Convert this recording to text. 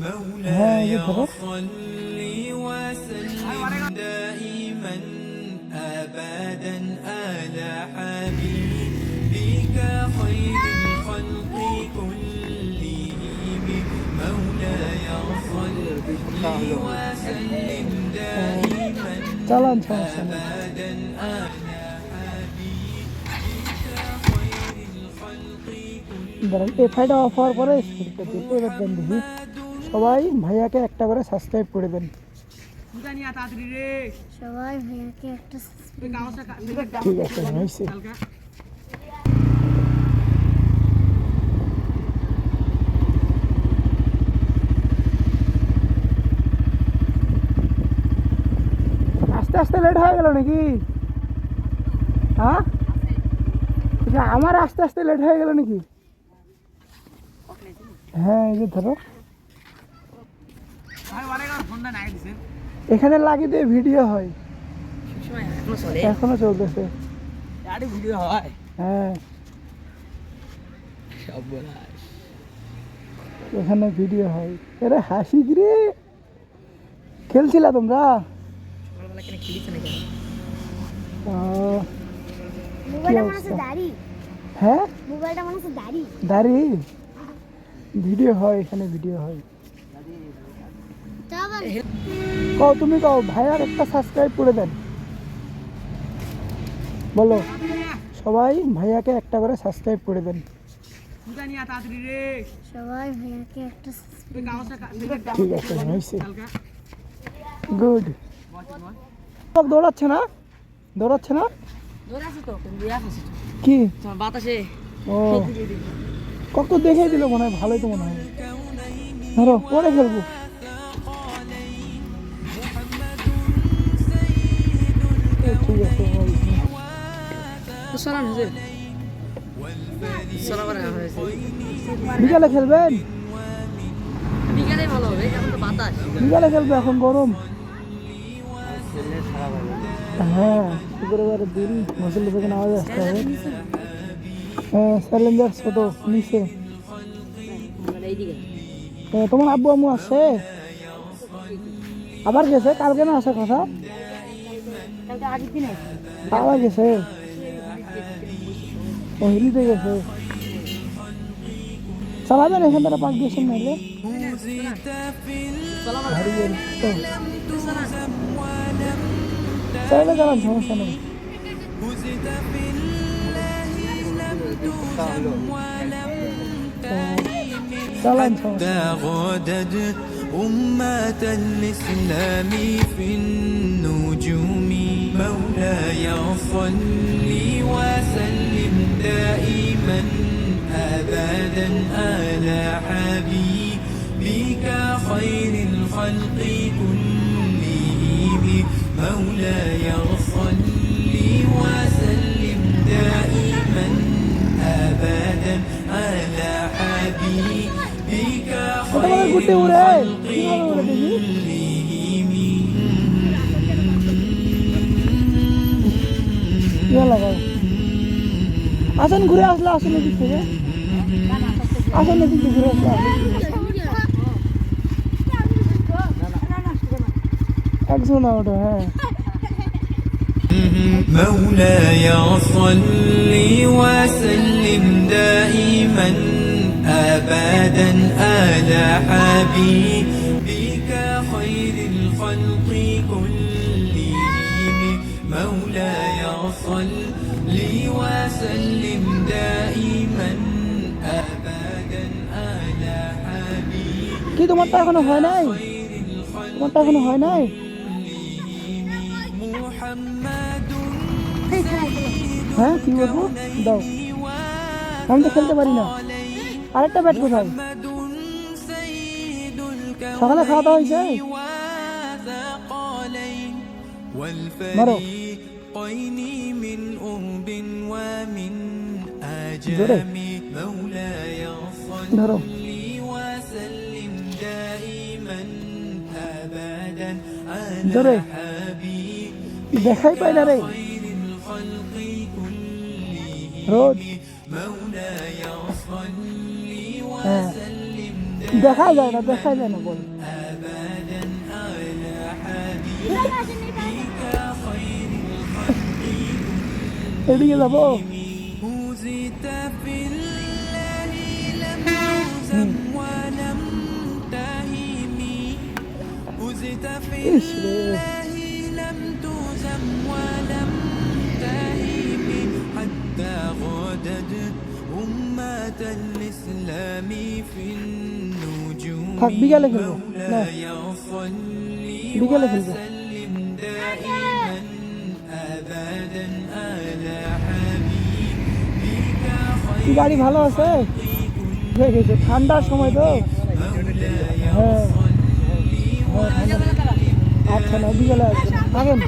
হ্যাঁ এই যে ধরো دائما أبدا على حبيبك خير الخلق كلهم مولاي صل وسلم دائما চালান সমস্যা নেই أبدا على ধরেন এফআইটা অফ হওয়ার পরে স্পিডটা দিয়ে এবার দেন দেখি সবাই ভাইয়াকে একটা করে সাবস্ক্রাইব করে দেন সবাই ভাইয়াকে একটা ঠিক আছে হয়েছে আস্তে আস্তে লেট হয়ে গেল নাকি হ্যাঁ আমার আস্তে আস্তে লেট হয়ে গেল নাকি হ্যাঁ এই যে ধরো এখানে লাগিয়ে দিয়ে ভিডিও হয় এখনো চলতেছে ভিডিও হয় হ্যাঁ এখানে ভিডিও হয় আরে হাসি রে খেলছিলা তোমরা ও, মোবাইলটা মনে হচ্ছে দাড়ি হ্যাঁ মোবাইলটা মনে হচ্ছে দাড়ি দাঁড়ি ভিডিও হয় এখানে ভিডিও হয় কও তুমি কও ভাইয়ার একটা সাবস্ক্রাইব করে দেন বলো সবাই ভাইয়াকে একটা করে সাবস্ক্রাইব করে দেন সবাই ভাইয়াকে একটা ঠিক আছে হয়েছে গুড দৌড়াচ্ছে না দৌড়াচ্ছে না কি বাতাসে ও কত দেখে দিল মনে হয় ভালোই তো মনে হয় ধরো পরে খেলবো ঠিক আছে বিকালে খেলবেন বিকালে ভালো হবে এখন তো বাতাস বিকালে খেলবে এখন গরম হ্যাঁ শুক্রবারের দিন মসজিদ থেকে নামাজ আসতে হবে হ্যাঁ স্যালেঞ্জার ছোট নিচে তোমার আব্বু আম্মু আসছে আবার গেছে কালকে না আসার কথা আবার গেছে ও হিলিতে গেছে চালাবেন এখান থেকে পাক দিয়েছেন নাইলে চাইলে চালান সমস্যা নেই চালান সমস্যা غدد أمة الإسلام في النجوم مولاي صل وسلم دائما أبدا على حبيبك خير الخلق كلهم مولاي صل وسلم دائما أبدا على حبيبك خير الخلق আসেন ঘুরে আসলে আসেন এদিক থেকে আসেন এদিক থেকে ঘুরে আসলে একজন ওটা হ্যাঁ مولاي صل وسلم دائما أبدا على حبيبك خير الخلق كلهم مولاي صل وسلم دائما أبدا على حبيبك কি তোমারটা এখনো হয় নাই তোমারটা এখনো হয় নাই হ্যাঁ কি বলবো দাও আমি তো খেলতে পারি না আরেকটা ব্যাট কোথায় সকালে খাওয়া দাওয়া হয়েছে মারো জোরে ধরো জোরে দেখাই পাই না রে রোদ হ্যাঁ দেখা যায় না বল। এদিকে যাবো। هزت في الله لم تهزم ولم تهم هزت في ইস রে, الله لم تهزم ولم تهم حتى غادت أمة الإسلام في النجوم থাক বিকালে খেলবো না, مولاي صل বিকালে খেলবো। وسلم دائما أبدا على حبيبك কি গাড়ি ভালো আছে? ঠিক আছে, ঠান্ডার সময় তো। হ্যাঁ, আচ্ছা না বিকালে আসবেন, থাকেন।